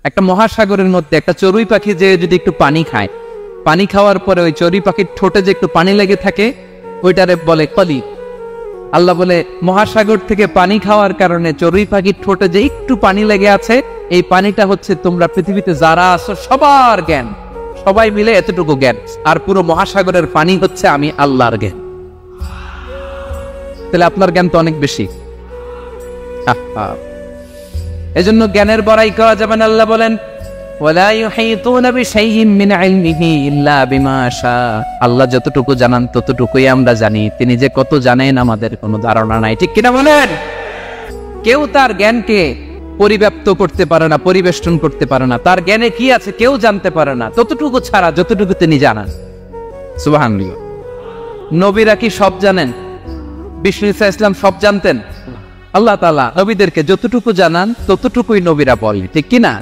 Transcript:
একটা মহাসাগরের মধ্যে একটা চড়ুই পাখি যে যদি একটু পানি খায়, পানি খাওয়ার পরে ওই চড়ুই পাখির ঠোঁটে যে একটু পানি লেগে থাকে ওইটারে বলে কলি। আল্লাহ বলে মহাসাগর থেকে পানি খাওয়ার কারণে চড়ুই পাখির ঠোঁটে যে একটু পানি লেগে আছে, এই পানিটা হচ্ছে তোমরা পৃথিবীতে যারা আছো সবার জ্ঞান, সবাই মিলে এতটুকু জ্ঞান, আর পুরো মহাসাগরের পানি হচ্ছে আমি আল্লাহর জ্ঞান। তাহলে আপনার জ্ঞান তো অনেক বেশি। এজন্য জ্ঞানের বড়াই করা যাবে না। আল্লাহ বলেন ওয়ালা ইউহিতুনা বিশাইইন মিন ইলমিহি ইল্লা বিমা শাআ। আল্লাহ যতটুকু জানান ততটুকুই আমরা জানি, তিনি যে কত জানেন আমাদের কোনো ধারণা নাই, ঠিক কিনা বলেন? কেউ তার জ্ঞানকে পরিব্যাপ্ত করতে পারে না, পরিবেষ্টন করতে পারে না, তার জ্ঞানে কি আছে কেউ জানতে পারে না ততটুকু ছাড়া যতটুকু তিনি জানান। সুবহানাল্লাহ। নবীরা কি সব জানেন? বিষ্ণু ঈসা ইসলাম সব জানতেন? আল্লাহ তাআলা নবীদেরকে যতটুকু জানান ততটুকুই নবীরা বলেন, ঠিক কিনা?